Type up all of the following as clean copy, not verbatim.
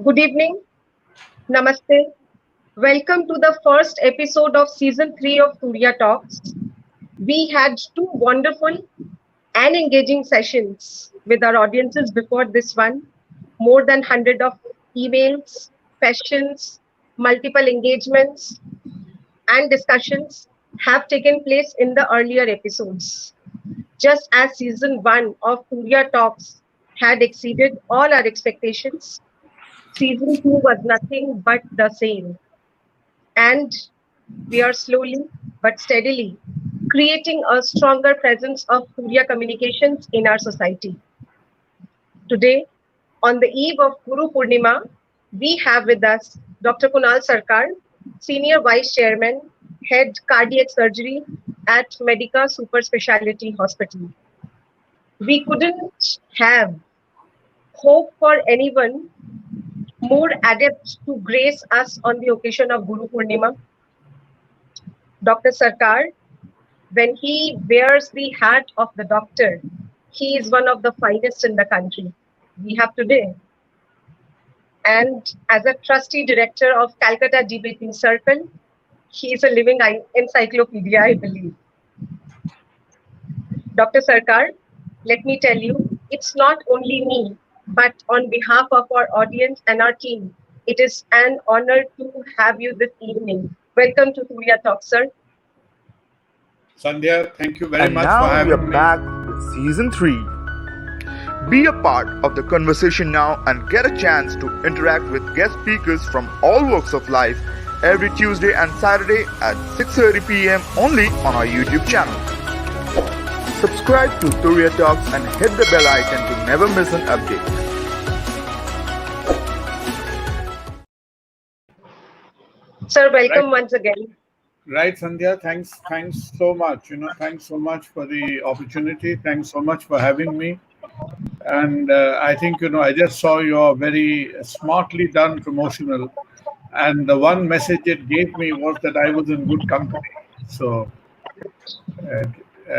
Good evening, Namaste. Welcome to the first episode of season 3 of TuriyaTalks. We had two wonderful and engaging sessions with our audiences before this one. More than 100 of emails, questions, multiple engagements, and discussions have taken place in the earlier episodes. Just as season 1 of Turiya Talks had exceeded all our expectations, season 2 was nothing but the same. And we are slowly but steadily creating a stronger presence of Turiya communications in our society. Today, on the eve of Guru Purnima, we have with us Dr. Kunal Sarkar, Sr.Vice Chairman, Head Cardiac Surgery at Medica Superspecialty Hospital. We couldn't have hoped for anyone more adept to grace us on the occasion of Guru Purnima. Dr. Sarkar, when he wears the hat of the doctor, he is one of the finest in the country we have today. And as a trustee director of Calcutta DBT Circle, he is a living encyclopedia, I believe. Dr. Sarkar, let me tell you, it's not only me, but on behalf of our audience and our team, it is an honor to have you this evening. Welcome to Turiya Talks, sir. Sandhya, thank you very And much now for having we are me. back with season 3. Be a part of the conversation now and get a chance to interact with guest speakers from all walks of life every Tuesday and Saturday at 6:30 p.m. only on our YouTube channel. Subscribe to Turiya Talks and hit the bell icon to never miss an update. Sir, welcome once again. Right, Sandhya, thanks so much. Thanks so much for the opportunity. Thanks so much for having me. And I think, I just saw your very smartly done promotional. And the one message it gave me was that I was in good company. So, uh,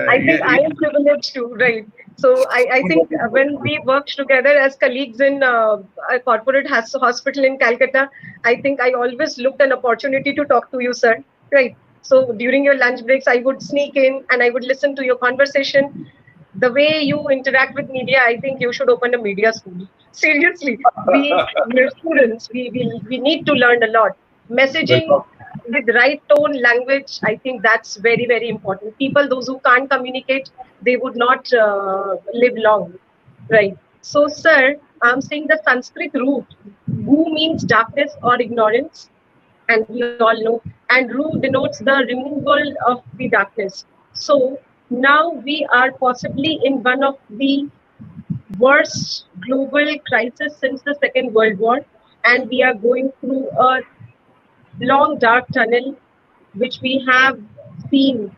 I think I am privileged too, right? So I think when we worked together as colleagues in a corporate hospital in Calcutta, I think I always looked an opportunity to talk to you, sir, right? So during your lunch breaks, I would sneak in and I would listen to your conversation. The way you interact with media, I think you should open a media school. Seriously, we're students. We need to learn a lot. Messaging with right tone, language, I think that's very, very important. People, those who can't communicate, they would not live long, right? So, sir, I'm saying the Sanskrit root, gu means darkness or ignorance, and we all know, and ru denotes the removal of the darkness. So, now we are possibly in one of the worst global crisis since the Second World War, and we are going through a long dark tunnel which we have seen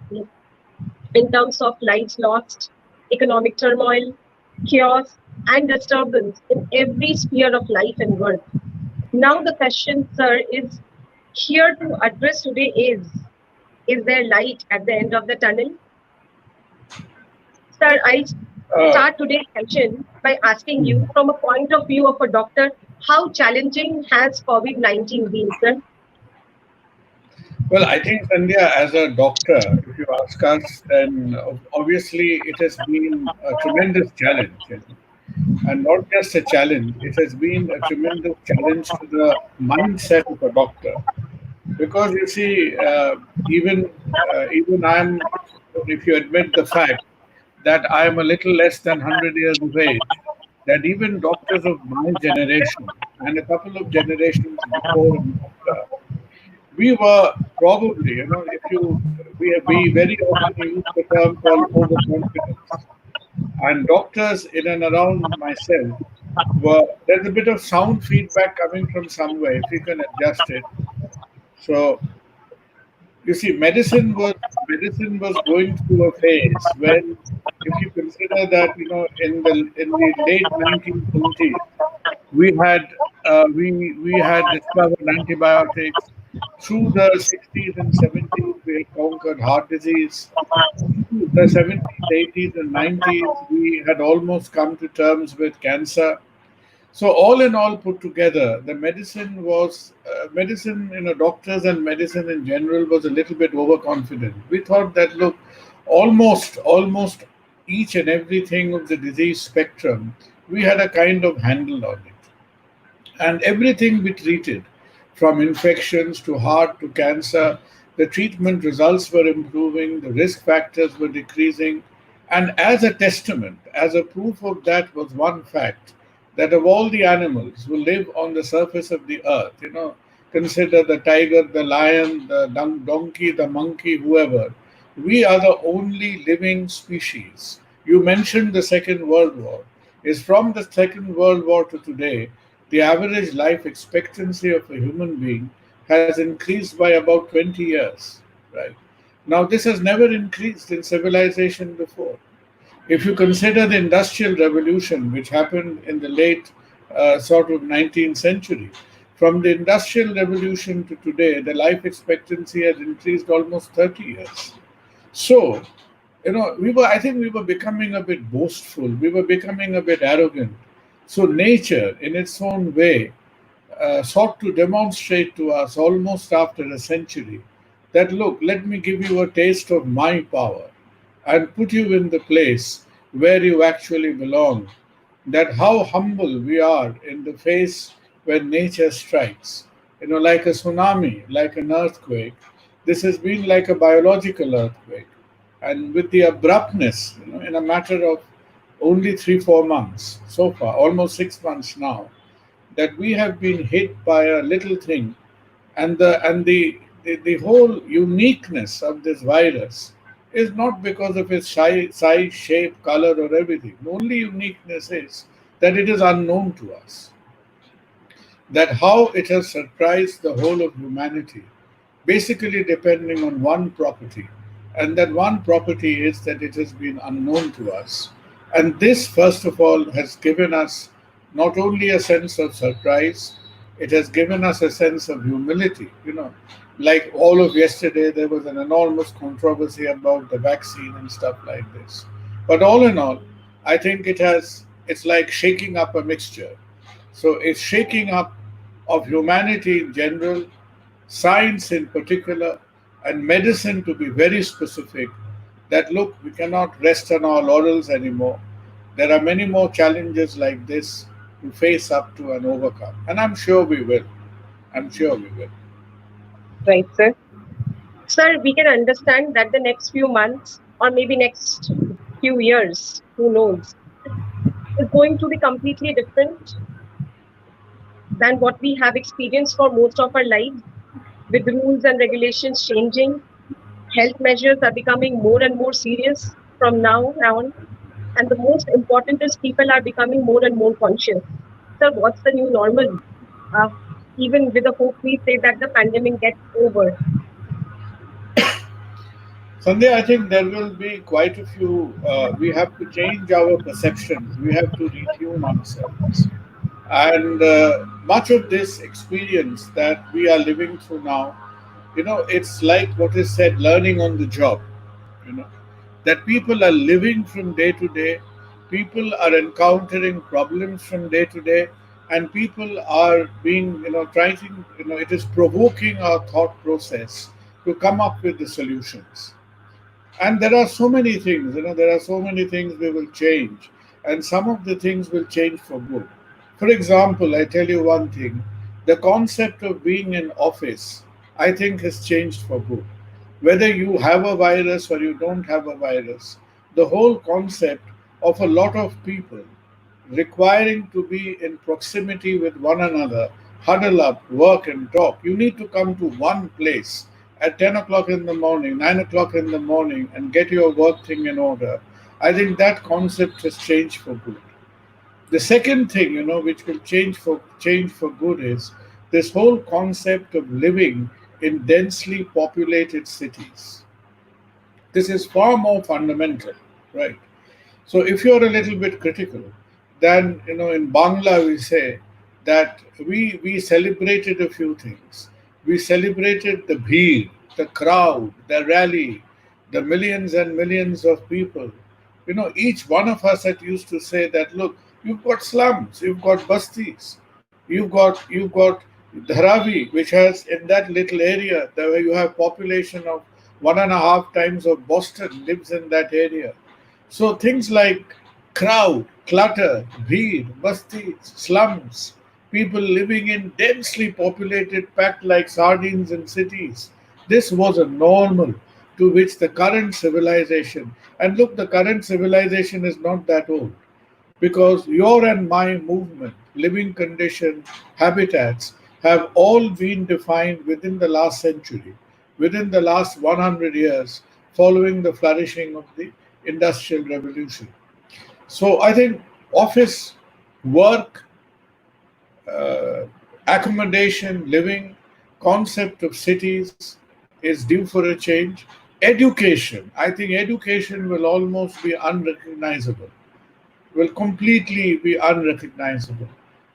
in terms of lives lost, economic turmoil, chaos, and disturbance in every sphere of life and work. Now, the question, sir, is here to address today is there light at the end of the tunnel? Sir, I start today's session by asking you, from a point of view of a doctor, how challenging has COVID-19 been, sir? Well, I think, Sandhya, as a doctor, if you ask us, then obviously it has been a tremendous challenge. And not just a challenge, it has been a tremendous challenge to the mindset of a doctor. Because you see, even I'm, if you admit the fact that I am a little less than 100 years of age, that even doctors of my generation and a couple of generations before and after, we were probably, if you, we very often use the term called overconfidence. And doctors in and around myself there's a bit of sound feedback coming from somewhere, if you can adjust it. So, you see, medicine was going through a phase when, if you consider that, in the late 1920s, we had discovered antibiotics. Through the 60s and 70s, we had conquered heart disease. Through the 70s, 80s, and 90s, we had almost come to terms with cancer. So all in all, put together, the medicine. Doctors and medicine in general was a little bit overconfident. We thought that look, almost each and everything of the disease spectrum, we had a kind of handle on it, and everything we treated, from infections to heart to cancer, the treatment results were improving, the risk factors were decreasing. And as a testament, as a proof of that, was one fact that of all the animals who live on the surface of the earth, consider the tiger, the lion, the donkey, the monkey, whoever, we are the only living species. You mentioned the Second World War. Is from the Second World War to today, the average life expectancy of a human being has increased by about 20 years. Right? Now, this has never increased in civilization before. If you consider the Industrial Revolution, which happened in the late sort of 19th century, from the Industrial Revolution to today, the life expectancy has increased almost 30 years. So, I think we were becoming a bit boastful, we were becoming a bit arrogant. So, nature, in its own way, sought to demonstrate to us almost after a century that look, let me give you a taste of my power and put you in the place where you actually belong. That how humble we are in the face when nature strikes. Like a tsunami, like an earthquake. This has been like a biological earthquake. And with the abruptness, in a matter of only 3, 4 months so far, almost 6 months now, that we have been hit by a little thing, and the whole uniqueness of this virus is not because of its size, shape, color, or everything. The only uniqueness is that it is unknown to us, that how it has surprised the whole of humanity, basically depending on one property. And that one property is that it has been unknown to us. And this, first of all, has given us not only a sense of surprise, it has given us a sense of humility. Like all of yesterday, there was an enormous controversy about the vaccine and stuff like this. But all in all, I think it's like shaking up a mixture. So it's shaking up of humanity in general, science in particular, and medicine to be very specific. That look, we cannot rest on our laurels anymore. There are many more challenges like this to face up to and overcome. And I'm sure we will. I'm sure we will. Right, sir. Sir, we can understand that the next few months or maybe next few years, who knows, is going to be completely different than what we have experienced for most of our lives, with rules and regulations changing. Health measures are becoming more and more serious from now on. And the most important is people are becoming more and more conscious. Sir, what's the new normal? Uh, Even with the hope we say that the pandemic gets over. Sunday, I think there will be quite a few. We have to change our perceptions. We have to retune ourselves. And much of this experience that we are living through now, it's like what is said, learning on the job. You know, that people are living from day to day, people are encountering problems from day to day, and people are being, trying, it is provoking our thought process to come up with the solutions. And there are so many things, there are so many things we will change, and some of the things will change for good. For example, I tell you one thing, the concept of being in office, I think, has changed for good. Whether you have a virus or you don't have a virus, the whole concept of a lot of people requiring to be in proximity with one another, huddle up, work, and talk. You need to come to one place at 10 o'clock in the morning, 9 o'clock in the morning, and get your work thing in order. I think that concept has changed for good. The second thing, which will change for good is this whole concept of living in densely populated cities. This is far more fundamental, right? So if you're a little bit critical, then in Bangla we say that we celebrated a few things. We celebrated the bheer, the crowd, the rally, the millions and millions of people. Each one of us had used to say that look, You've got slums, you've got bastis, you've got Dharavi, which has in that little area where you have population of 1.5 times of Boston lives in that area. So things like crowd, clutter, bheed, bastis, slums, people living in densely populated, packed like sardines in cities. This was a normal to which the current civilization, and look, the current civilization is not that old because your and my movement, living condition, habitats have all been defined within the last century, within the last 100 years, following the flourishing of the Industrial Revolution. So I think office, work, uh, accommodation, living, concept of cities is due for a change. Education, I think education will almost be unrecognizable, will completely be unrecognizable.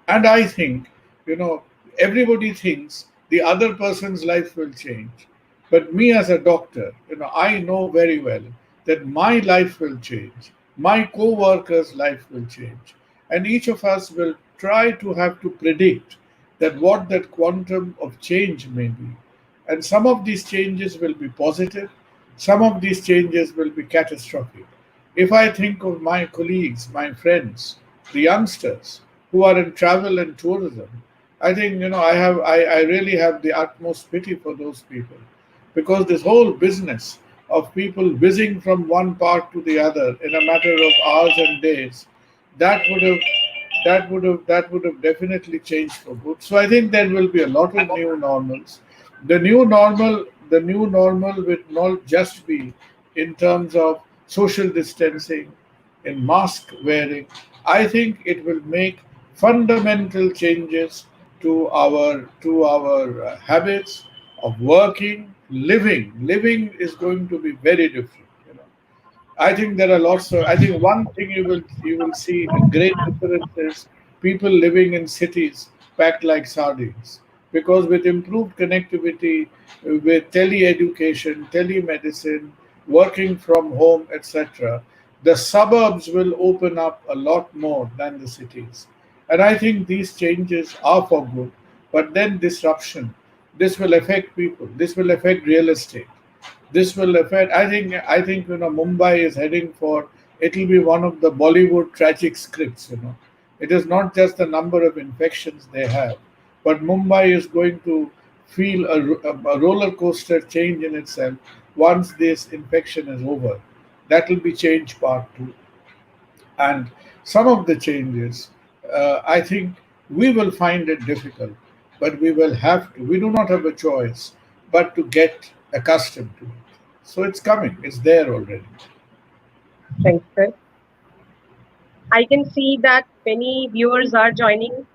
And I think, you know, everybody thinks the other person's life will change. But me as a doctor, I know very well that my life will change, my co worker's life will change. And each of us will try to have to predict that what that quantum of change may be. And some of these changes will be positive, some of these changes will be catastrophic. If I think of my colleagues, my friends, the youngsters who are in travel and tourism, I think I really have the utmost pity for those people because this whole business of people whizzing from one part to the other in a matter of hours and days, that would have that would have definitely changed for good. So I think there will be a lot of new normals. The new normal will not just be in terms of social distancing, in mask wearing. I think it will make fundamental changes to our habits of working, living. Living is going to be very different. I think there are lots of. I think one thing you will see a great difference is people living in cities packed like sardines. Because with improved connectivity, with tele-education, telemedicine, working from home, etc., the suburbs will open up a lot more than the cities. And I think these changes are for good. But then disruption. This will affect people. This will affect real estate. This will affect. I think Mumbai is heading for. It'll be one of the Bollywood tragic scripts. It is not just the number of infections they have, but Mumbai is going to feel a roller coaster change in itself once this infection is over. That will be change part two. And some of the changes, I think we will find it difficult, but we will have to. We do not have a choice but to get accustomed to it. So it's coming, it's there already. Thanks, sir. I can see that many viewers are joining.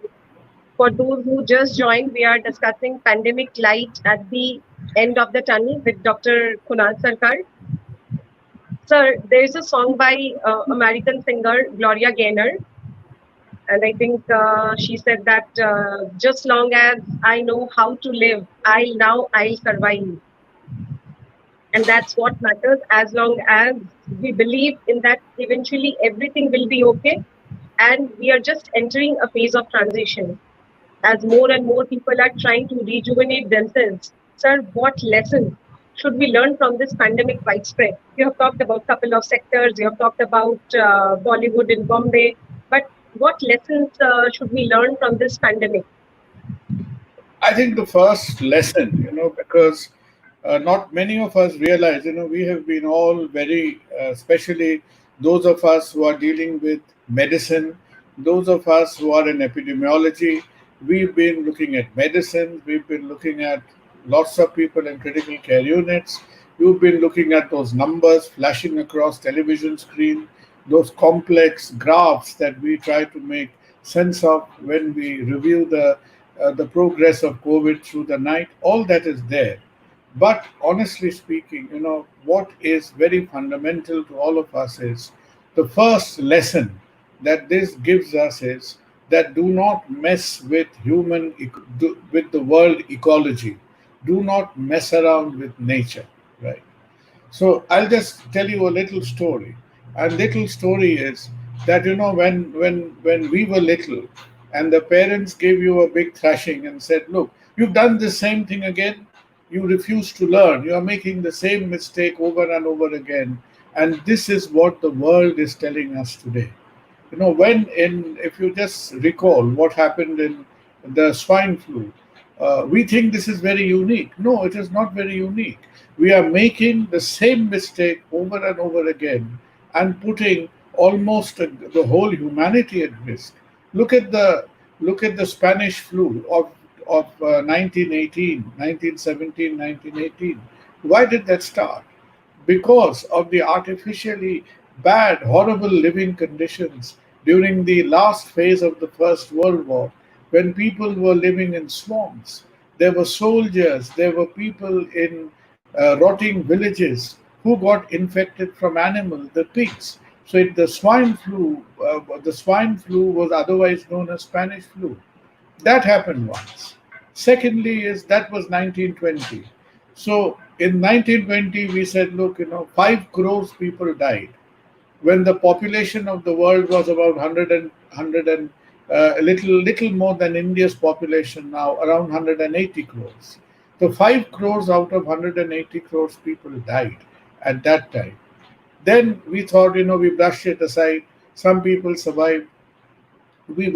For those who just joined, we are discussing pandemic light at the end of the tunnel with Dr. Kunal Sarkar. Sir, there is a song by American singer Gloria Gaynor, and I think she said that just long as I know how to live, I'll survive, and that's what matters. As long as we believe in that, eventually everything will be okay, and we are just entering a phase of transition as more and more people are trying to rejuvenate themselves. Sir, what lessons should we learn from this pandemic widespread? You have talked about a couple of sectors, you have talked about Bollywood in Bombay, but what lessons should we learn from this pandemic? I think the first lesson, because not many of us realize, we have been all very, especially those of us who are dealing with medicine, those of us who are in epidemiology, we've been looking at medicine, we've been looking at lots of people in critical care units, you've been looking at those numbers flashing across television screen, those complex graphs that we try to make sense of when we review the progress of COVID through the night. All that is there. But honestly speaking, what is very fundamental to all of us is the first lesson that this gives us is that do not mess with with the world ecology. Do not mess around with nature, right? So I'll just tell you a little story. And little story is that when we were little and the parents gave you a big thrashing and said, look, you've done the same thing again, you refuse to learn, you are making the same mistake over and over again. And this is what the world is telling us today. When in if you just recall what happened in the swine flu, we think this is very unique. No, it is not very unique. We are making the same mistake over and over again and putting almost the whole humanity at risk. Look at the Spanish flu of 1918, 1917, 1918. Why did that start? Because of the artificially bad, horrible living conditions during the last phase of the First World War, when people were living in swamps. There were soldiers, there were people in rotting villages who got infected from animals, the pigs. So the swine flu was otherwise known as Spanish flu. That happened once. Secondly, is that was 1920. So in 1920, we said, look, 5 crores people died when the population of the world was about 100 and a little more than India's population now, around 180 crores. So 5 crores out of 180 crores people died at that time. Then we thought, we brushed it aside. Some people survived. We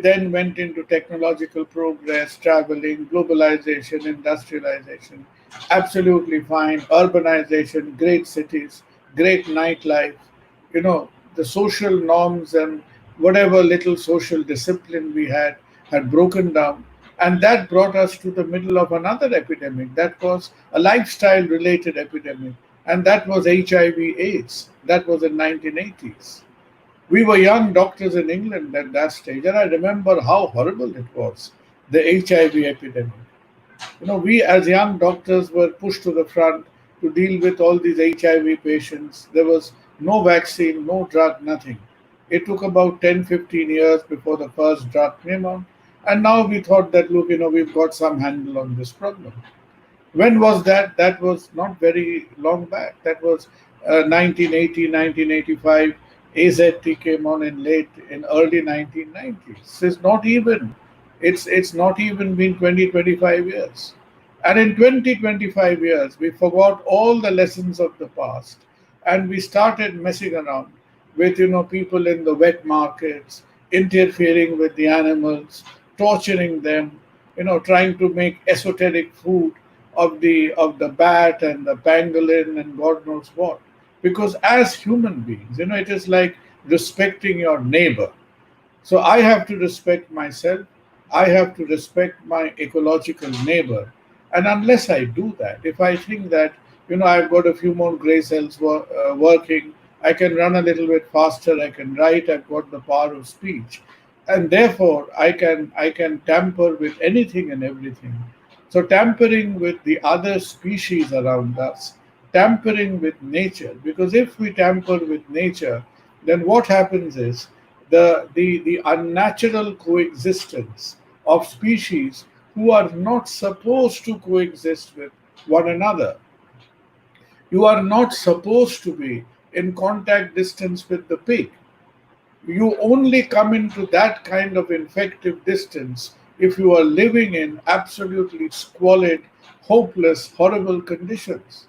then went into technological progress, traveling, globalization, industrialization, absolutely fine, urbanization, great cities, great nightlife, the social norms and whatever little social discipline we had broken down. And that brought us to the middle of another epidemic. That was a lifestyle related epidemic. And that was HIV AIDS. That was in 1980s. We were young doctors in England at that stage, and I remember how horrible it was, the HIV epidemic. We as young doctors were pushed to the front to deal with all these HIV patients. There was no vaccine, no drug, nothing. It took about 10, 15 years before the first drug came out. And now we thought that, look, we've got some handle on this problem. When was that? That was not very long back. That was 1980, 1985. AZT came on in early 1990s. It's not even been 20, 25 years. And in 20, 25 years, we forgot all the lessons of the past and we started messing around with, people in the wet markets, interfering with the animals, torturing them, trying to make esoteric food of the bat and the pangolin and God knows what. Because as human beings, it is like respecting your neighbor. So I have to respect myself. I have to respect my ecological neighbor. And unless I do that, if I think that, I've got a few more gray cells working, I can run a little bit faster, I can write, I've got the power of speech. And therefore, I can tamper with anything and everything. So tampering with the other species around us, tampering with nature, because if we tamper with nature, then what happens is the unnatural coexistence of species who are not supposed to coexist with one another. You are not supposed to be in contact distance with the pig. You only come into that kind of infective distance if you are living in absolutely squalid, hopeless, horrible conditions.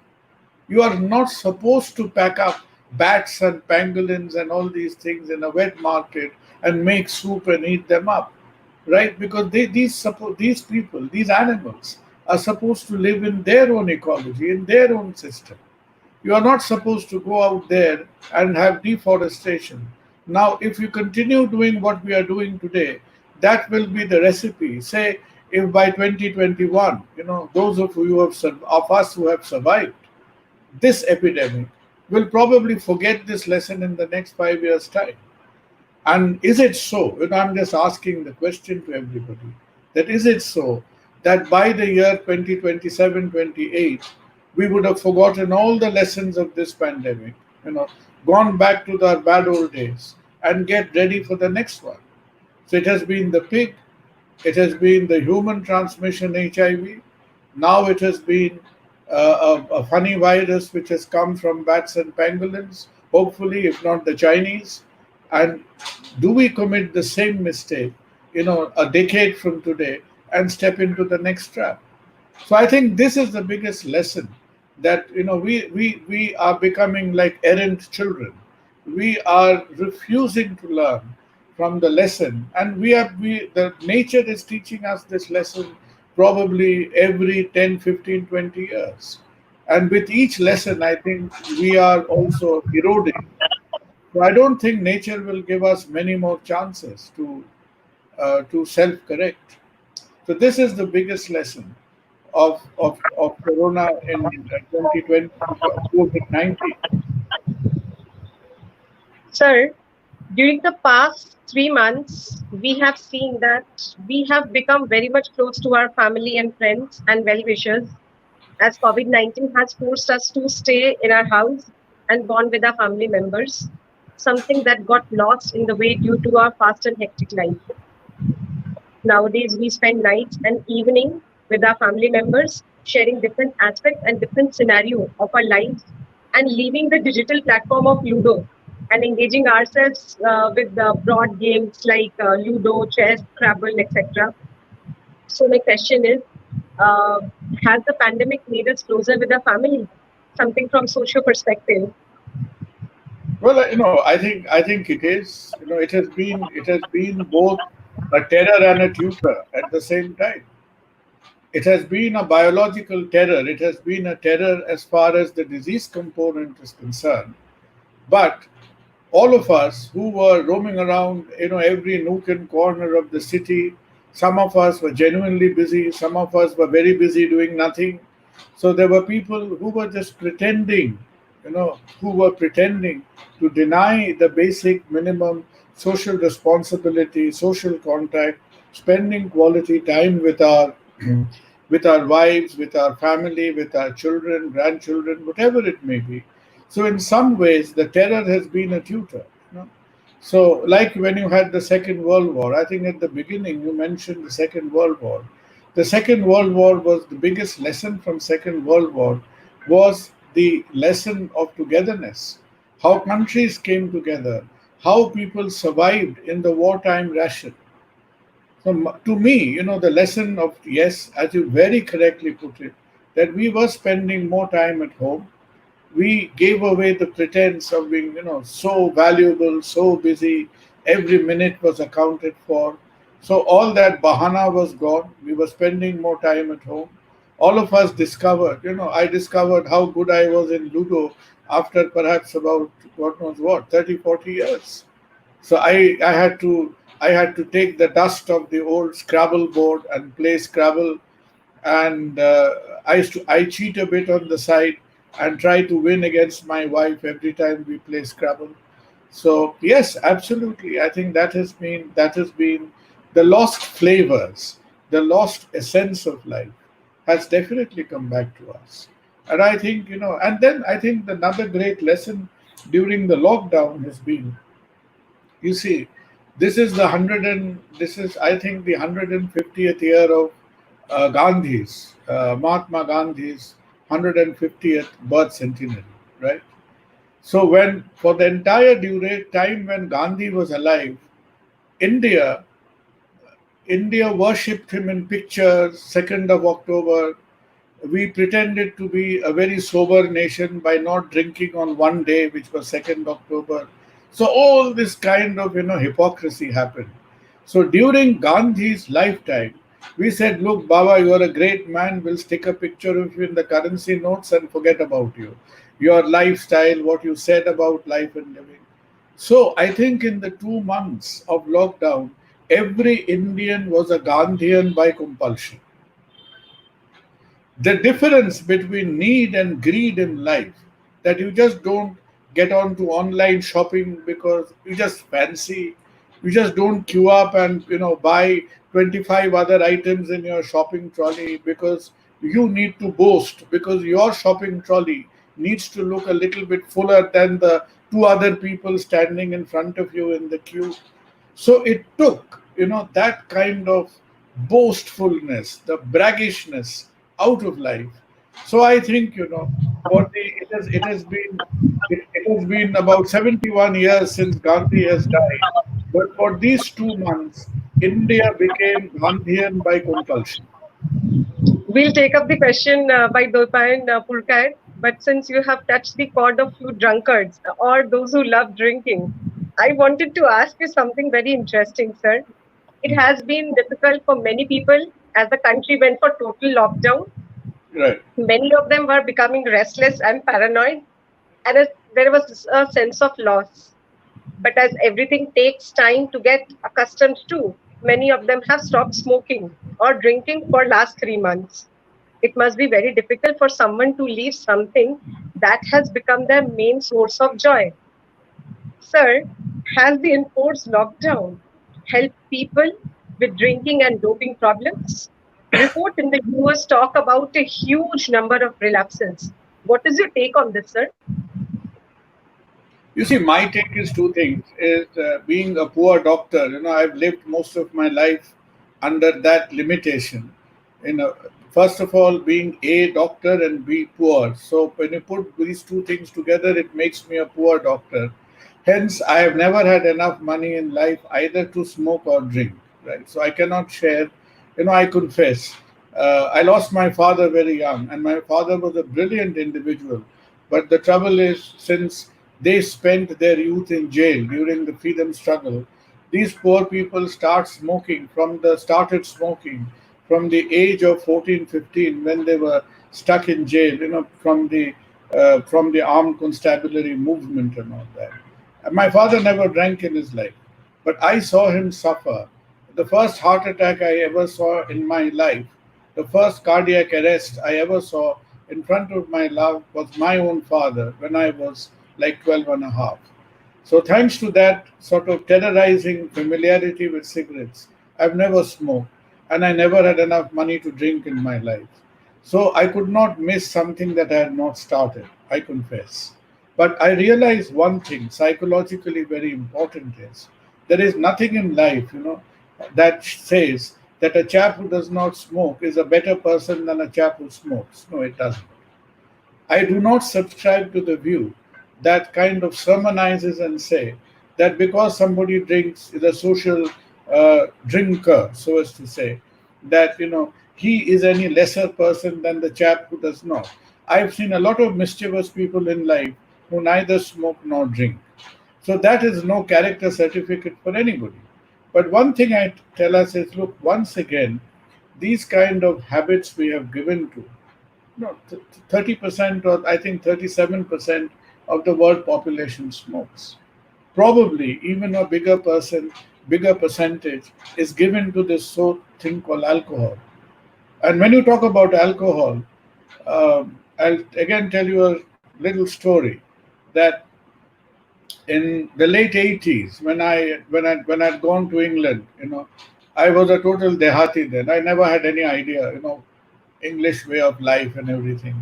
You are not supposed to pack up bats and pangolins and all these things in a wet market and make soup and eat them up, right? Because these people, these animals, are supposed to live in their own ecology, in their own system. You are not supposed to go out there and have deforestation. Now, if you continue doing what we are doing today, that will be the recipe. Say, if by 2021, those of us who have survived this epidemic will probably forget this lesson in the next 5 years' time. And is it so? I'm just asking the question to everybody that is it so that by the year 2027, 28, we would have forgotten all the lessons of this pandemic, gone back to the bad old days and get ready for the next one? So it has been the pig, it has been the human transmission HIV, now it has been a funny virus which has come from bats and pangolins, hopefully, if not the Chinese. And do we commit the same mistake, a decade from today and step into the next trap? So I think this is the biggest lesson, that we are becoming like errant children. We are refusing to learn from the lesson, and we the nature is teaching us this lesson probably every 10, 15, 20 years. And with each lesson, I think we are also eroding. So I don't think nature will give us many more chances to self-correct. So this is the biggest lesson of Corona in 2020, COVID-19. Sir, during the past 3 months, we have seen that we have become very much close to our family and friends and well wishers, as COVID 19 has forced us to stay in our house and bond with our family members, something that got lost in the way due to our fast and hectic life. Nowadays, we spend nights and evening with our family members, sharing different aspects and different scenario of our lives, and leaving the digital platform of Ludo and engaging ourselves with the broad games like Ludo, chess, Scrabble, etc. So my question is, uh, has the pandemic made us closer with our family? Something from social perspective. Well, I think it is. It has been both a terror and a tutor at the same time. It has been a biological terror. It has been a terror as far as the disease component is concerned. But all of us who were roaming around, every nook and corner of the city, some of us were genuinely busy, some of us were very busy doing nothing. So there were people who were just pretending, who were pretending to deny the basic minimum social responsibility, social contact, spending quality time with our with our wives, with our family, with our children, grandchildren, whatever it may be. So in some ways, the terror has been a tutor. So, like when you had the Second World War, I think at the beginning you mentioned the Second World War. The Second World War was the biggest lesson from Second World War was the lesson of togetherness, how countries came together, how people survived in the wartime ration. So to me, the lesson of, yes, as you very correctly put it, that we were spending more time at home. We gave away the pretense of being, so valuable, so busy. Every minute was accounted for. So all that bahana was gone. We were spending more time at home. All of us discovered, I discovered how good I was in Ludo after perhaps about, God knows what, 30, 40 years. So I had to take the dust of the old Scrabble board and play Scrabble, and I cheat a bit on the side and try to win against my wife every time we play Scrabble. So yes, absolutely. I think that has been the lost flavors, the lost essence of life has definitely come back to us. And I think, and then I think another great lesson during the lockdown has been, you see, this is I think the 150th year of Gandhi's Mahatma Gandhi's 150th birth centenary, right? So when for the entire time when Gandhi was alive, India India worshipped him in pictures. 2nd of October, we pretended to be a very sober nation by not drinking on one day, which was 2nd October. So all this kind of hypocrisy happened. So during Gandhi's lifetime, we said, "Look, Baba, you are a great man. We'll stick a picture of you in the currency notes and forget about you, your lifestyle, what you said about life and living." So I think in the 2 months of lockdown, every Indian was a Gandhian by compulsion. The difference between need and greed in life, that you just don't get on to online shopping because you just fancy, you just don't queue up and buy 25 other items in your shopping trolley because you need to boast, because your shopping trolley needs to look a little bit fuller than the two other people standing in front of you in the queue. So it took, that kind of boastfulness, the braggishness out of life. So I think, it it has been about 71 years since Gandhi has died. But for these 2 months, India became Gandhian by compulsion. We'll take up the question by Dopayan Purkar, but since you have touched the chord of few drunkards or those who love drinking, I wanted to ask you something very interesting, sir. It has been difficult for many people as the country went for total lockdown. Right. Many of them were becoming restless and paranoid, and there was a sense of loss. But as everything takes time to get accustomed to, many of them have stopped smoking or drinking for last 3 months. It must be very difficult for someone to leave something that has become their main source of joy. Sir, has the enforced lockdown helped people with drinking and doping problems? Report in the US talk about a huge number of relapses. What is your take on this, sir? You see, my take is two things. Is being a poor doctor. I've lived most of my life under that limitation. You know, First of all, being a doctor and be poor. So when you put these two things together, it makes me a poor doctor. Hence, I have never had enough money in life either to smoke or drink. Right. So I cannot share. I confess. I lost my father very young, and my father was a brilliant individual. But the trouble is, since they spent their youth in jail during the freedom struggle, these poor people started smoking from the age of 14, 15 when they were stuck in jail, from the armed constabulary movement and all that. And my father never drank in his life, but I saw him suffer. The first heart attack I ever saw in my life, the first cardiac arrest I ever saw in front of my love was my own father when I was like 12 and a half. So, thanks to that sort of terrorizing familiarity with cigarettes, I've never smoked and I never had enough money to drink in my life. So, I could not miss something that I had not started, I confess. But I realized one thing psychologically very important is there is nothing in life, that says that a chap who does not smoke is a better person than a chap who smokes. No, it doesn't. I do not subscribe to the view that kind of sermonizes and say that because somebody drinks is a social drinker, so as to say, that he is any lesser person than the chap who does not. I've seen a lot of mischievous people in life who neither smoke nor drink. So that is no character certificate for anybody. But one thing I tell us is look, once again, these kind of habits we have given to no, 30% or I think 37% of the world population smokes. Probably even a bigger percentage is given to this thing called alcohol. And when you talk about alcohol, I'll again tell you a little story that in the late 80s when I'd gone to England, I was a total dehati then. I never had any idea, English way of life and everything.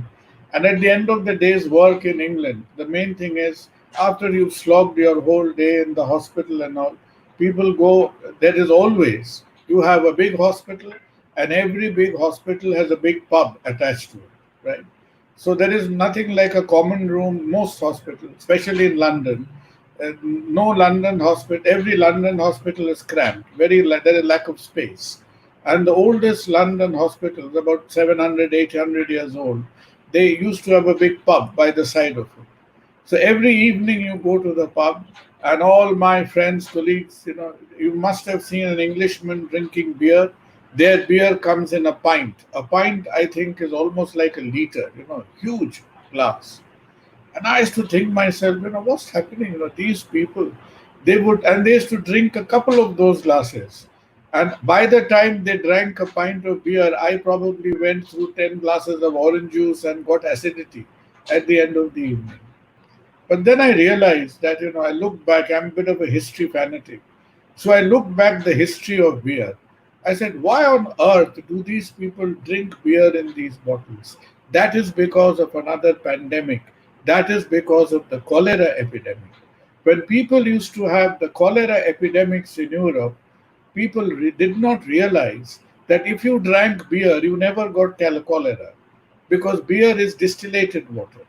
And at the end of the day's work in England, the main thing is after you've slogged your whole day in the hospital and all, people go, there is always, you have a big hospital, and every big hospital has a big pub attached to it, right? So there is nothing like a common room, most hospitals, especially in London. No London hospital, every London hospital is cramped, there is lack of space. And the oldest London hospital is about 700, 800 years old. They used to have a big pub by the side of it. So every evening you go to the pub, and all my friends, colleagues, you must have seen an Englishman drinking beer. Their beer comes in a pint. A pint, I think, is almost like a liter, huge glass. And I used to think myself, what's happening? These people, they used to drink a couple of those glasses. And by the time they drank a pint of beer, I probably went through 10 glasses of orange juice and got acidity at the end of the evening. But then I realized that, I look back, I'm a bit of a history fanatic. So I looked back the history of beer. I said, why on earth do these people drink beer in these bottles? That is because of another pandemic. That is because of the cholera epidemic. When people used to have the cholera epidemics in Europe, people did not realize that if you drank beer, you never got cholera because beer is distillated water.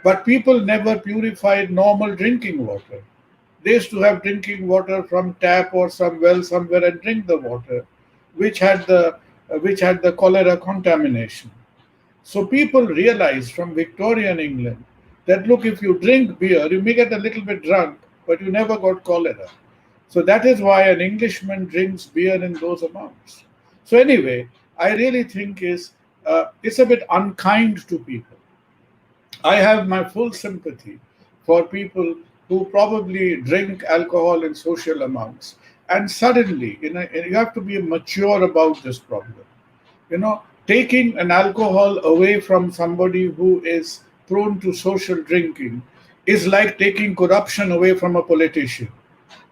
But people never purified normal drinking water. They used to have drinking water from tap or some well somewhere and drink the water, which had the cholera contamination. So people realized from Victorian England that look, if you drink beer, you may get a little bit drunk, but you never got cholera. So that is why an Englishman drinks beer in those amounts. So anyway, I really think it's a bit unkind to people. I have my full sympathy for people who probably drink alcohol in social amounts, and suddenly, you have to be mature about this problem. Taking an alcohol away from somebody who is prone to social drinking is like taking corruption away from a politician.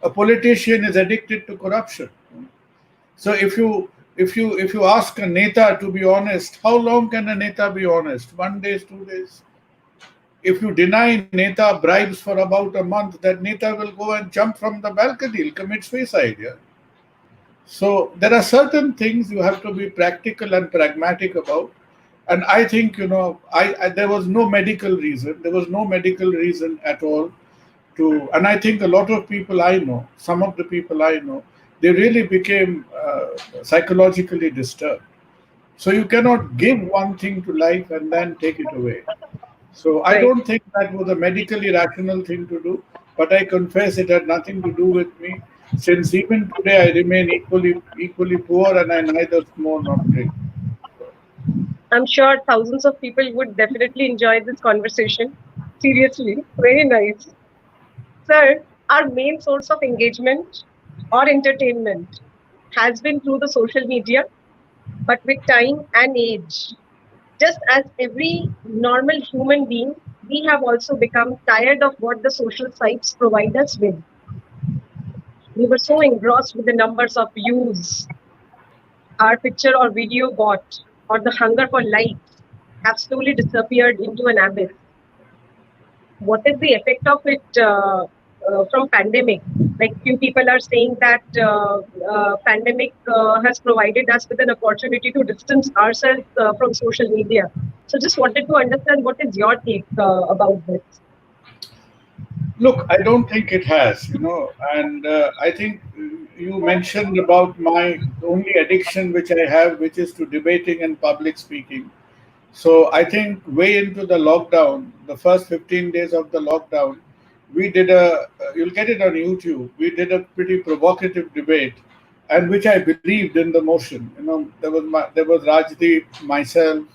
A politician is addicted to corruption. So if you ask a neta to be honest, how long can a neta be honest? 1 day, 2 days. If you deny neta bribes for about a month, that neta will go and jump from the balcony, he'll commit suicide. Yeah? So there are certain things you have to be practical and pragmatic about. And I think, there was no medical reason. There was no medical reason at all and I think a lot of people I know, some of the people I know, they really became psychologically disturbed. So you cannot give one thing to life and then take it away. So I Right. don't think that was a medically rational thing to do, but I confess it had nothing to do with me, since even today I remain equally poor and I neither smoke nor drink. I'm sure thousands of people would definitely enjoy this conversation. Seriously, very nice. Sir, our main source of engagement or entertainment has been through the social media, but with time and age, just as every normal human being, we have also become tired of what the social sites provide us with. We were so engrossed with the numbers of views our picture or video got, or the hunger for likes have slowly disappeared into an abyss. What is the effect of it from pandemic? Like few people are saying that pandemic has provided us with an opportunity to distance ourselves from social media. So just wanted to understand what is your take about this. Look, I don't think it has, and I think you mentioned about my only addiction which I have, which is to debating and public speaking. So I think way into the lockdown, the first 15 days of the lockdown, we did you'll get it on YouTube, we did a pretty provocative debate, and which I believed in the motion. There was Rajdeep, myself,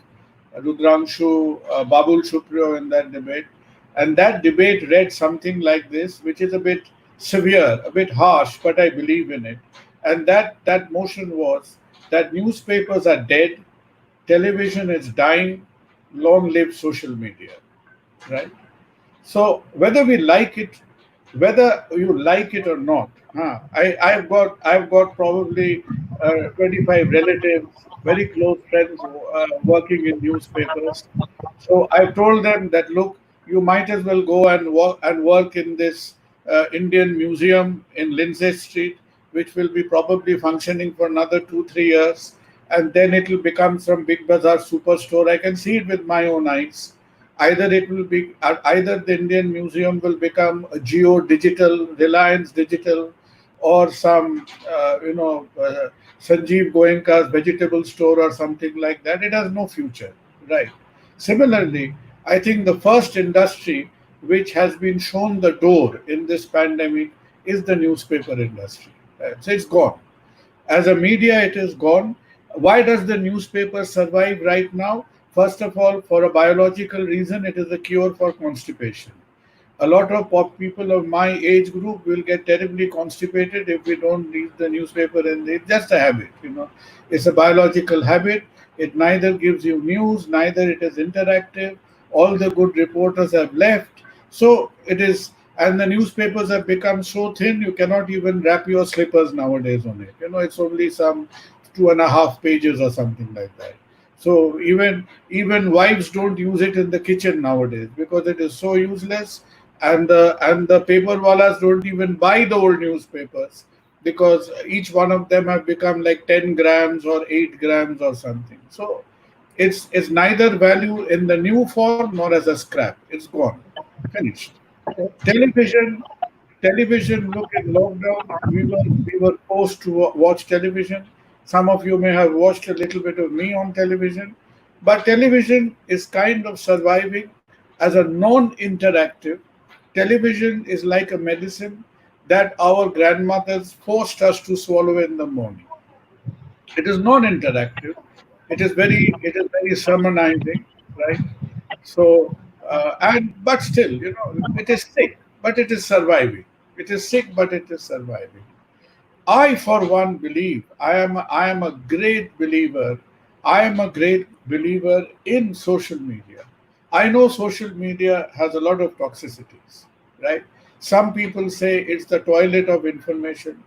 Rudrangshu, Babul Supriyo in that debate. And that debate read something like this, which is a bit severe, a bit harsh, but I believe in it. And that motion was that newspapers are dead, television is dying, long live social media, right? So whether you like it or not, I've got probably 25 relatives, very close friends working in newspapers. So I've told them that look, you might as well go and work in this Indian museum in Lindsay Street, which will be probably functioning for another 2 3 years, and then it will become some big bazaar superstore. I can see it with my own eyes. Either the Indian Museum will become a Geo Digital, Reliance Digital, or some Sanjeev Goenka's vegetable store or something like that. It has no future, right? Similarly, I think the first industry which has been shown the door in this pandemic is the newspaper industry. Right? So it's gone. As a media, it is gone. Why does the newspaper survive right now? First of all, for a biological reason, it is a cure for constipation. A lot of people of my age group will get terribly constipated if we don't read the newspaper, and it's just a habit. It's a biological habit. It neither gives you news, neither it is interactive. All the good reporters have left. So it is, and the newspapers have become so thin you cannot even wrap your slippers nowadays on it. It's only some 2.5 pages or something like that. So even wives don't use it in the kitchen nowadays because it is so useless, and the paper wallas don't even buy the old newspapers because each one of them have become like 10 grams or 8 grams or something. So It's neither value in the new form nor as a scrap. It's gone, finished. Television, television. Look, in lockdown, we were forced to watch television. Some of you may have watched a little bit of me on television, but television is kind of surviving as a non-interactive. Television is like a medicine that our grandmothers forced us to swallow in the morning. It is non-interactive. It is very sermonizing, right? So, and but still, it is sick, but it is surviving. It is sick, but it is surviving. I, for one, believe I am a great believer. I am a great believer in social media. I know social media has a lot of toxicities, right? Some people say it's the toilet of information.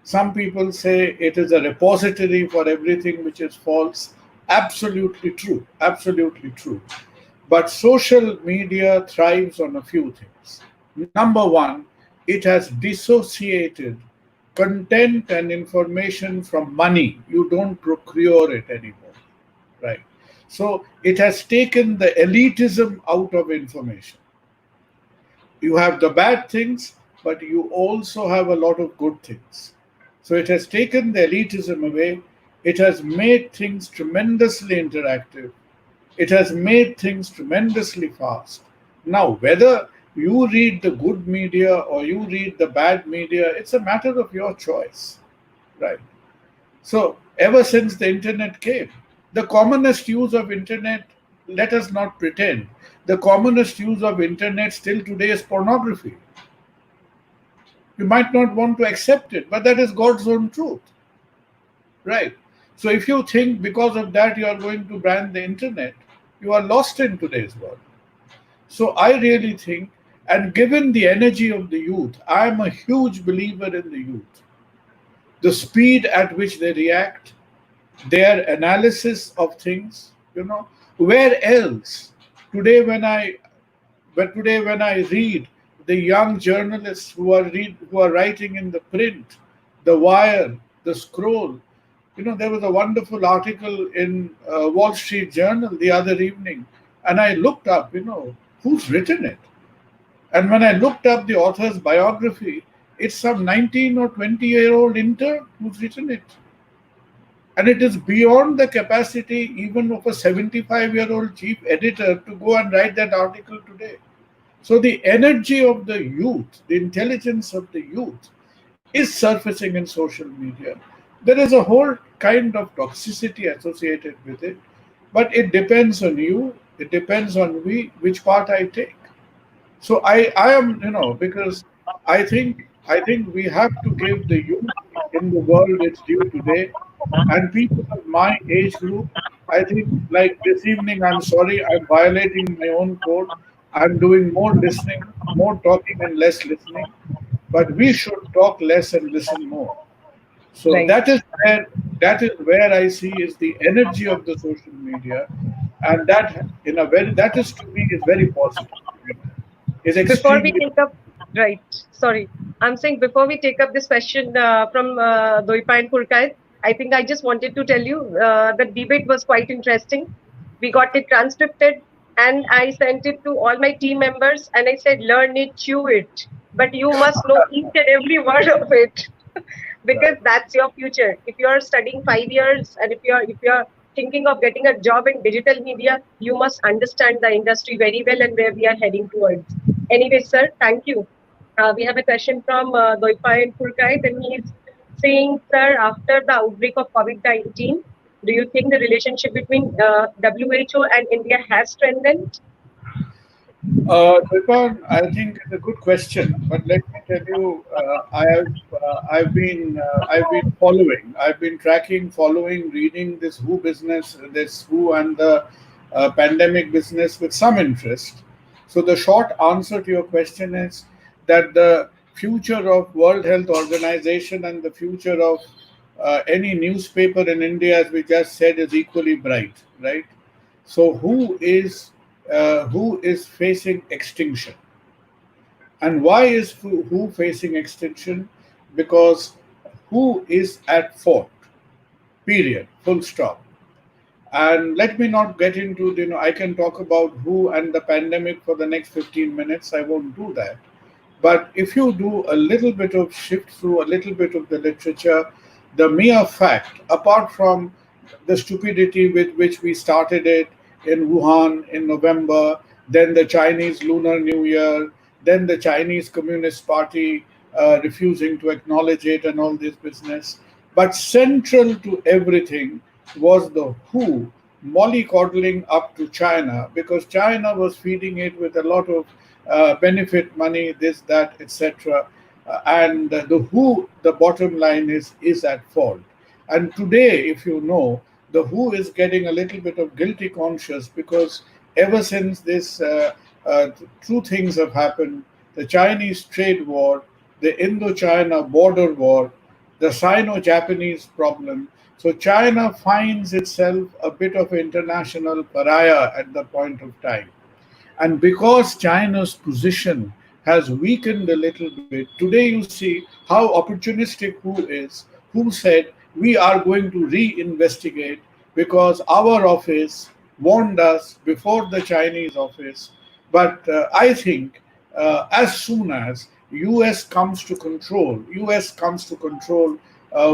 Some people say it is a repository for everything which is false. Absolutely true. Absolutely true. But social media thrives on a few things. Number one, it has dissociated content and information from money. You don't procure it anymore, right? So it has taken the elitism out of information. You have the bad things, but you also have a lot of good things. So it has taken the elitism away. It has made things tremendously interactive. It has made things tremendously fast. Now, whether you read the good media or you read the bad media, it's a matter of your choice, right? So, ever since the internet came, the commonest use of internet, let us not pretend, the commonest use of internet still today is pornography. You might not want to accept it, but that is God's own truth, right? So, if you think because of that you are going to ban the internet, you are lost in today's world. So I really think, and given the energy of the youth, I am a huge believer in the youth. The speed at which they react, their analysis of things, where else? Today when I read the young journalists who are writing in the print, the wire, the scroll, there was a wonderful article in Wall Street Journal the other evening, and I looked up, who's written it. And when I looked up the author's biography, it's some 19 or 20-year-old intern who's written it. And it is beyond the capacity even of a 75-year-old chief editor to go and write that article today. So the energy of the youth, the intelligence of the youth is surfacing in social media. There is a whole kind of toxicity associated with it, but it depends on you, it depends on which part I take. So I am, because I think we have to give the youth in the world its due today, and people of my age group. I think, like this evening, I'm sorry, I'm violating my own code. I'm doing more listening, more talking, and less listening. But we should talk less and listen more. So Right. that is where I see is the energy of the social media, and that is to me is very positive. Is Before we extremely. take up, right, sorry, I'm saying before we take up this question from Doipa and Purkait, I think I just wanted to tell you the debate was quite interesting. We got it transcribed and I sent it to all my team members and I said, learn it, chew it, but you must know each and every word of it because Right. that's your future. If you are studying 5 years and if you're thinking of getting a job in digital media, you must understand the industry very well and where we are heading towards. Anyway, sir, thank you. We have a question from Doipai and Purkait, and he's saying, sir, after the outbreak of COVID-19, do you think the relationship between WHO and India has strengthened? Vipin, I think it's a good question, but let me tell you, I've been following, I've been tracking, following, reading this WHO business, this WHO and the pandemic business with some interest. So the short answer to your question is that the future of World Health Organization and the future of any newspaper in India, as we just said, is equally bright, right? So who is facing extinction, and why is who facing extinction? Because who is at fault? Period. Full stop. And let me not get into, I can talk about who and the pandemic for the next 15 minutes. I won't do that. But if you do a little bit of shift through a little bit of the literature, the mere fact, apart from the stupidity with which we started it in Wuhan in November, then the Chinese Lunar New Year, then the Chinese Communist Party refusing to acknowledge it and all this business. But central to everything was the WHO mollycoddling up to China because China was feeding it with a lot of benefit money, this, that, etc. And the WHO, the bottom line is at fault. And today, if you know, the WHO is getting a little bit of guilty conscious because ever since this two things have happened: the Chinese trade war, the Indo-China border war, the Sino-Japanese problem. So China finds itself a bit of an international pariah at the point of time. And because China's position has weakened a little bit, today you see how opportunistic who is, who said, we are going to reinvestigate because our office warned us before the Chinese office. But I think as soon as US comes to control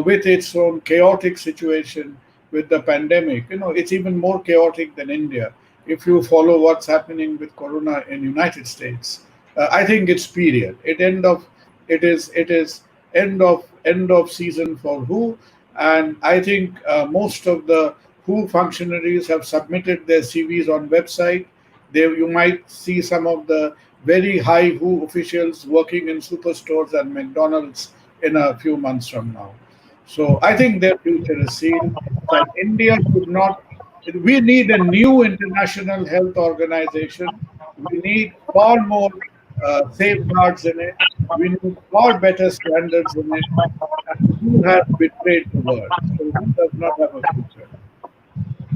with its own chaotic situation with the pandemic. It's even more chaotic than India if you follow what's happening with corona in United States. I think it's period. It is end of season for WHO, and I think most of the WHO functionaries have submitted their CVs on website. There you might see some of the very high WHO officials working in superstores and McDonald's in a few months from now. So I think their future is sealed. And India should not. We need a new international health organization. We need far more safeguards in it. We need far better standards in it. And who has betrayed the world? So who does not have a future?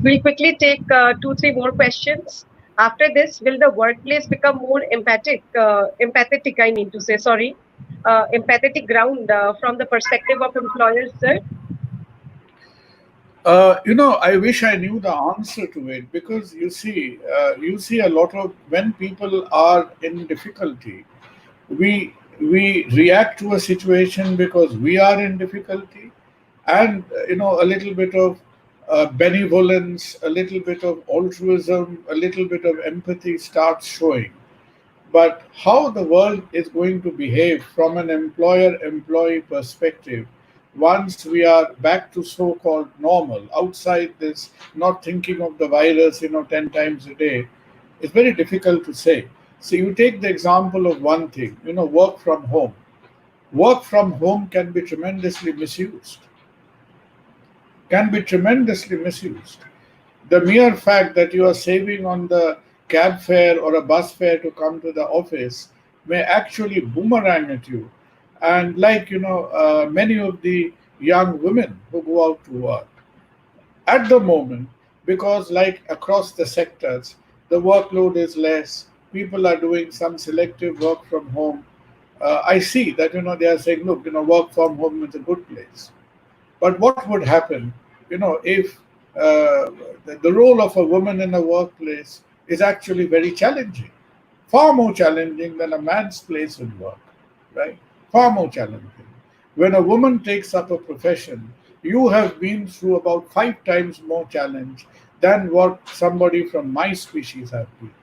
We'll quickly take two, three more questions. After this, will the workplace become more empathetic, I mean to say, sorry, empathetic ground from the perspective of employers, sir? I wish I knew the answer to it because you see a lot of when people are in difficulty, we react to a situation because we are in difficulty, and a little bit of benevolence, a little bit of altruism, a little bit of empathy starts showing. But how the world is going to behave from an employer employee perspective once we are back to so called normal, outside this, not thinking of the virus, 10 times a day, is very difficult to say. So you take the example of one thing, work from home. Work from home can be tremendously misused. The mere fact that you are saving on the cab fare or a bus fare to come to the office may actually boomerang at you. And like, many of the young women who go out to work at the moment, because like across the sectors, the workload is less, people are doing some selective work from home. I see that, they are saying, look, work from home is a good place. But what would happen, if the role of a woman in a workplace is actually very challenging, far more challenging than a man's place in work, right? Far more challenging. When a woman takes up a profession, you have been through about 5 times more challenge than what somebody from my species have been.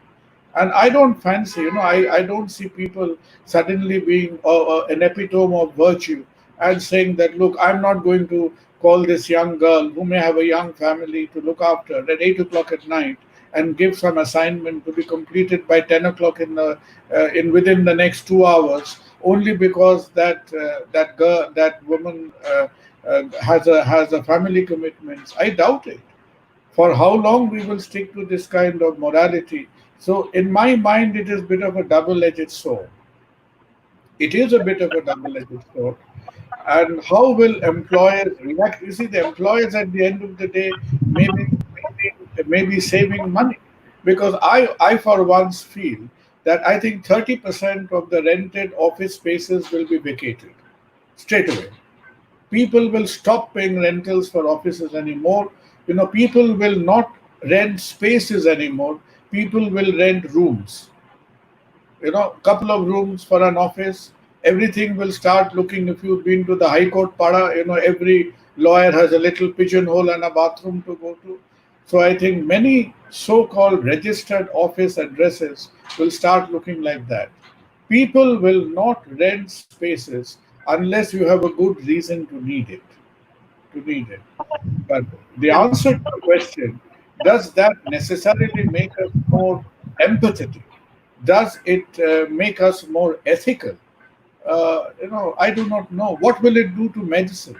And I don't fancy, I don't see people suddenly being an epitome of virtue and saying that, look, I'm not going to call this young girl who may have a young family to look after at 8 o'clock at night and give some assignment to be completed by 10 o'clock in within the next 2 hours, only because that woman has a family commitments. I doubt it. For how long we will stick to this kind of morality? So in my mind, it is a bit of a double-edged sword. It is a bit of a double-edged sword. And how will employers react? You see, the employers at the end of the day may be saving money, because I for once feel that I think 30% of the rented office spaces will be vacated straight away. People will stop paying rentals for offices anymore. People will not rent spaces anymore. People will rent rooms. Couple of rooms for an office. Everything will start looking. If you've been to the High Court Pada, every lawyer has a little pigeonhole and a bathroom to go to. So I think many so-called registered office addresses will start looking like that. People will not rent spaces unless you have a good reason to need it. To need it. But the Yeah. answer to the question, does that necessarily make us more empathetic? Does it make us more ethical? I do not know. What will it do to medicine?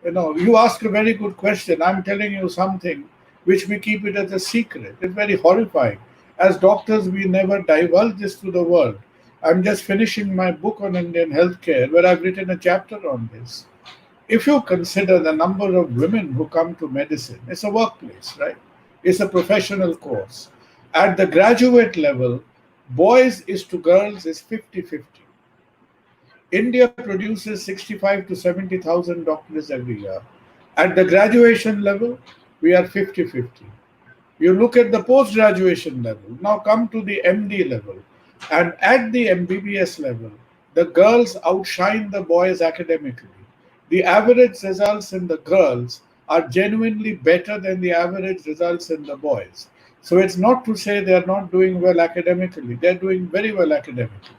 You ask a very good question. I'm telling you something which we keep it as a secret. It's very horrifying. As doctors, we never divulge this to the world. I'm just finishing my book on Indian healthcare, where I've written a chapter on this. If you consider the number of women who come to medicine, it's a workplace, right? It's a professional course. At the graduate level, boys is to girls is 50-50. India produces 65 to 70,000 doctors every year. At the graduation level, we are 50-50. You look at the post graduation level, now come to the MD level. And at the MBBS level, the girls outshine the boys academically. The average results in the girls are genuinely better than the average results in the boys. So it's not to say they're not doing well academically, they're doing very well academically.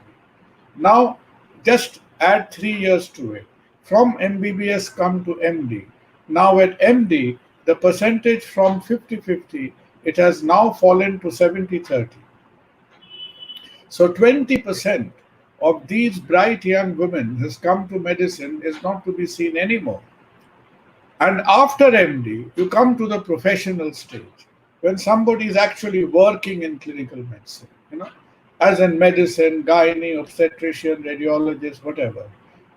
Now, just add 3 years to it. From MBBS come to MD. Now at MD, the percentage from 50-50, it has now fallen to 70-30. So 20% of these bright young women has come to medicine is not to be seen anymore. And after MD, you come to the professional stage when somebody is actually working in clinical medicine, as in medicine, gynae, obstetrician, radiologist, whatever.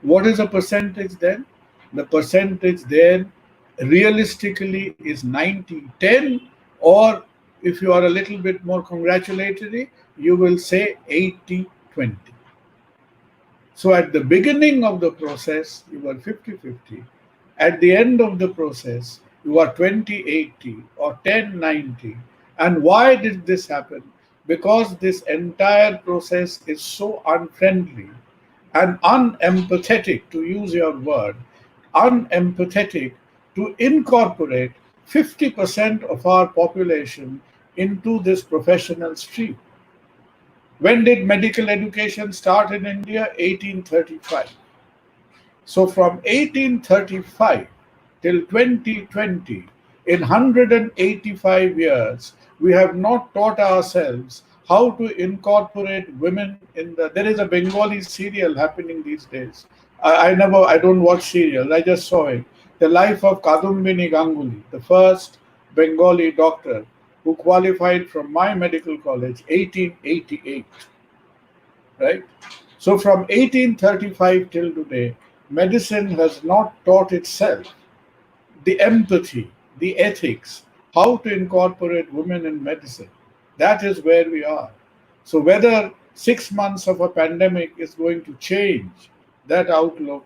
What is the percentage then? The percentage then realistically is 90-10, or if you are a little bit more congratulatory, you will say 80-20. So at the beginning of the process, you were 50-50. At the end of the process, you are 20-80 or 10-90. And why did this happen? Because this entire process is so unfriendly and unempathetic, to use your word, unempathetic to incorporate 50% of our population into this professional stream. When did medical education start in India? 1835. So from 1835 till 2020, in 185 years, we have not taught ourselves how to incorporate women in the. There is a Bengali serial happening these days. I don't watch serials. I just saw it. The life of Kadumbini Ganguly, the first Bengali doctor who qualified from my medical college, 1888, right? So from 1835 till today, medicine has not taught itself the empathy, the ethics, how to incorporate women in medicine. That is where we are. So whether 6 months of a pandemic is going to change that outlook,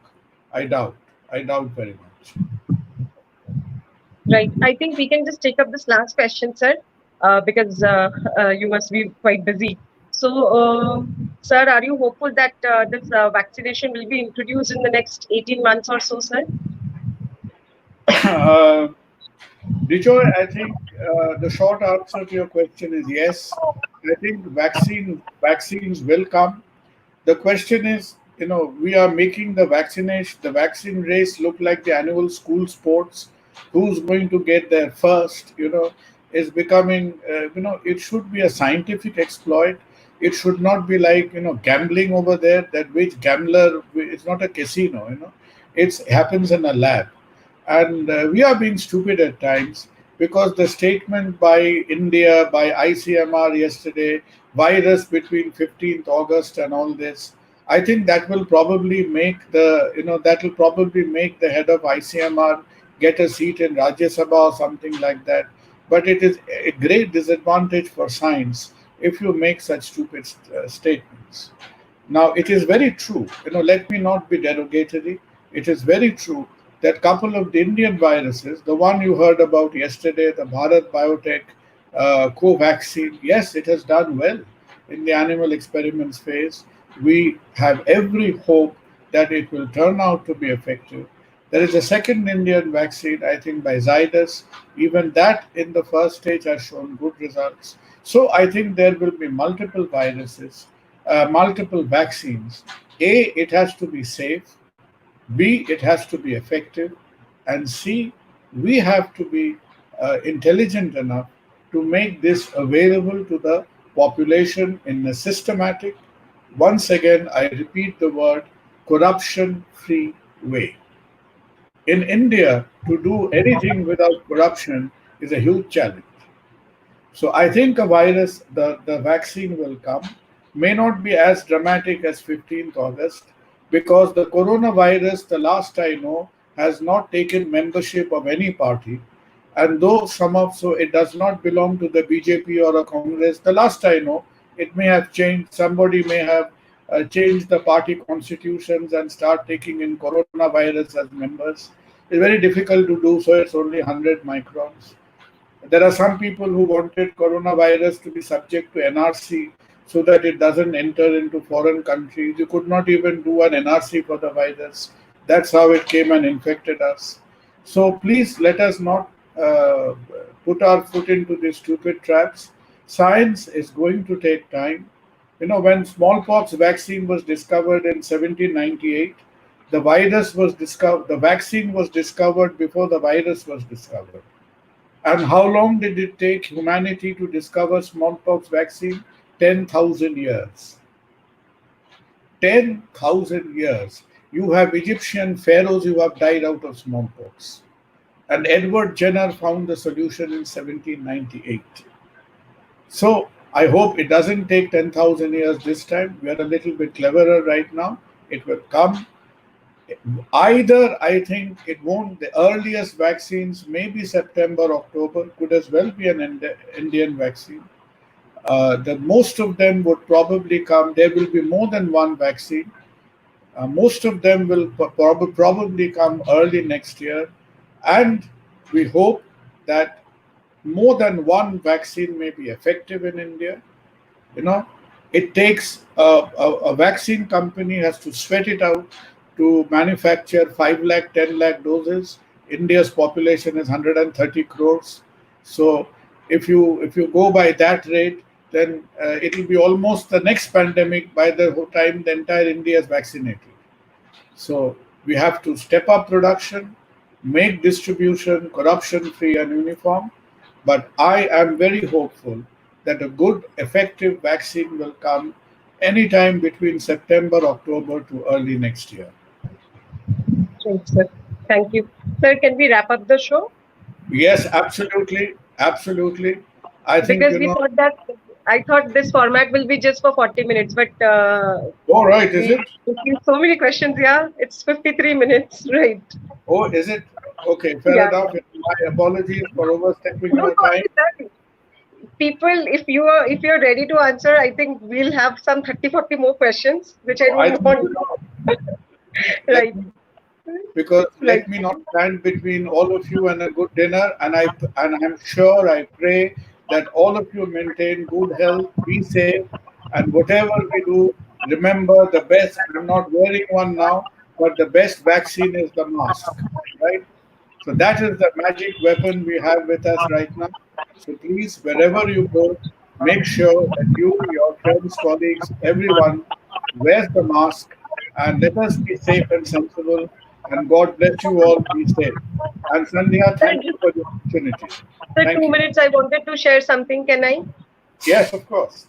I doubt. I doubt very much. Right. I think we can just take up this last question, sir, because you must be quite busy. So, sir, are you hopeful that this vaccination will be introduced in the next 18 months or so, sir? uh, Dijoy, I think the short answer to your question is yes. I think vaccines will come. The question is, we are making the vaccine race look like the annual school sports. Who's going to get there first? Is becoming, it should be a scientific exploit. It should not be like, gambling over there. That which gambler, it's not a casino, it happens in a lab. And we are being stupid at times because the statement by India, by ICMR yesterday, virus between 15th August and all this, I think that will probably make that will probably make the head of ICMR get a seat in Rajya Sabha or something like that. But it is a great disadvantage for science if you make such stupid statements. Now, it is very true. Let me not be derogatory. It is very true that couple of the Indian viruses, the one you heard about yesterday, the Bharat Biotech Covaxin, yes, it has done well in the animal experiments phase. We have every hope that it will turn out to be effective. There is a second Indian vaccine, I think by Zydus. Even that in the first stage has shown good results. So I think there will be multiple viruses, multiple vaccines. A, it has to be safe. B, it has to be effective. And C, we have to be intelligent enough to make this available to the population in a systematic, once again, I repeat the word, corruption free way. In India, to do anything without corruption is a huge challenge. So I think a virus, the vaccine will come, may not be as dramatic as 15th August because the coronavirus, the last I know, has not taken membership of any party. And though some of so it does not belong to the BJP or a Congress, the last I know, it may have changed. Somebody may have changed the party constitutions and start taking in coronavirus as members. It's very difficult to do so. It's only 100 microns. There are some people who wanted coronavirus to be subject to NRC so that it doesn't enter into foreign countries. You could not even do an NRC for the virus. That's how it came and infected us. So please let us not put our foot into these stupid traps. Science is going to take time. You know, when smallpox vaccine was discovered in 1798, the virus was discovered, the vaccine was discovered before the virus was discovered. And how long did it take humanity to discover smallpox vaccine? 10,000 years. 10,000 years. You have Egyptian pharaohs who have died out of smallpox. And Edward Jenner found the solution in 1798. So I hope it doesn't take 10,000 years this time. We are a little bit cleverer right now. It will come. Either I think it won't, the earliest vaccines, maybe September, October, could as well be an Indian vaccine. The most of them would probably come, there will be more than one vaccine. Most of them will probably come early next year. And we hope that more than one vaccine may be effective in India. You know, it takes a vaccine company has to sweat it out to manufacture 5 lakh, 10 lakh doses. India's population is 130 crores. So if you go by that rate, then it will be almost the next pandemic by the time the entire India is vaccinated. So we have to step up production, make distribution corruption free and uniform. But I am very hopeful that a good, effective vaccine will come anytime between September, October to early next year. Great, sir. Thank you. Sir, can we wrap up the show? Yes, absolutely. Absolutely. I think, Because we thought that I thought this format will be just for 40 minutes, but oh, right, is we it? received so many questions. Yeah, it's 53 minutes, right? Oh, is it? Okay, fair Yeah. enough. My apologies for overstepping No, your not time. only that. People, if you're ready to answer, I think we'll have some 30, 40 more questions, which I I don't think, want. let Right, me because right. let me not stand between all of you and a good dinner. And I'm sure, I pray that all of you maintain good health, be safe, and whatever we do, remember the best. I'm not wearing one now, but the best vaccine is the mask, right? So that is the magic weapon we have with us right now. So please, wherever you go, make sure that you, your friends, colleagues, everyone wears the mask, and let us be safe and sensible. And God bless you all. Be safe. And Sandhya, Sir, thank you for the opportunity. sir, Thank two you. minutes. I wanted to share something. Can I? Yes, of course.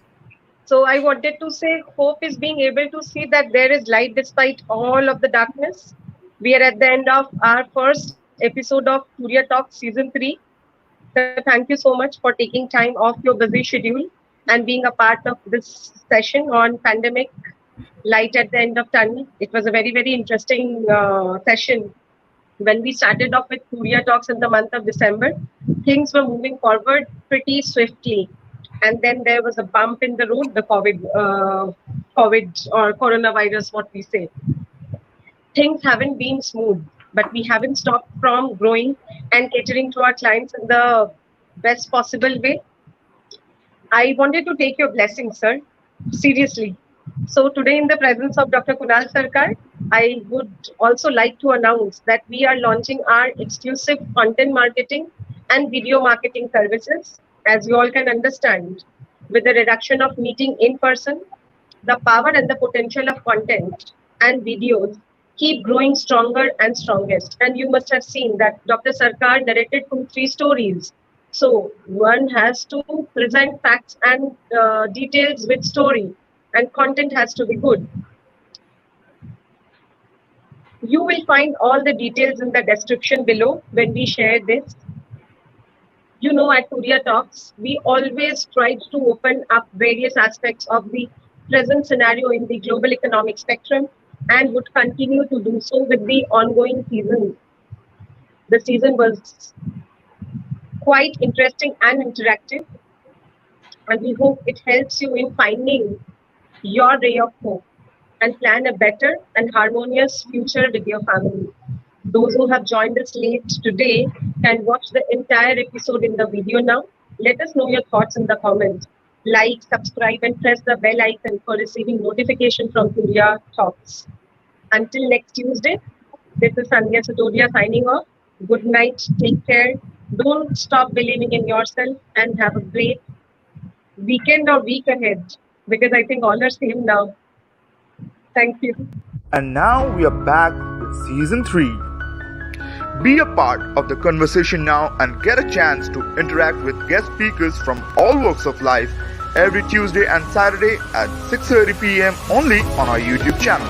So I wanted to say, hope is being able to see that there is light despite all of the darkness. We are at the end of our first episode of Turiya Talks Season 3. Sir, thank you so much for taking time off your busy schedule and being a part of this session on pandemic light at the end of tunnel. It was a very, very interesting session. When we started off with Turiya Talks in the month of December, things were moving forward pretty swiftly. And then there was a bump in the road, the COVID or coronavirus, what we say. Things haven't been smooth. but we haven't stopped from growing and catering to our clients in the best possible way. I wanted to take your blessing, sir. Seriously. So today, in the presence of Dr. Kunal Sarkar, I would also like to announce that we are launching our exclusive content marketing and video marketing services. As you all can understand, with the reduction of meeting in person, the power and the potential of content and videos keep growing stronger and strongest. And you must have seen that Dr. Sarkar narrated 2, 3 stories. So one has to present facts and details with story, and content has to be good. You will find all the details in the description below when we share this. At TuriyaTalks, we always tried to open up various aspects of the present scenario in the global economic spectrum and would continue to do so with the ongoing season. The season was quite interesting and interactive, and we hope it helps you in finding your ray of hope and plan a better and harmonious future with your family. Those who have joined us late today can watch the entire episode in the video now. Let us know your thoughts in the comments. Like, subscribe, and press the bell icon for receiving notification from Turiya Talks. Until next Tuesday, this is Sandhya Satodia signing off. Good night, take care. Don't stop believing in yourself and have a great weekend or week ahead, because I think all are same now. Thank you. And now we are back with season 3. Be a part of the conversation now and get a chance to interact with guest speakers from all walks of life every Tuesday and Saturday at 6:30 p.m. only on our YouTube channel.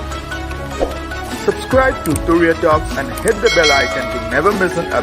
Subscribe to Turiya Talks and hit the bell icon to never miss an episode.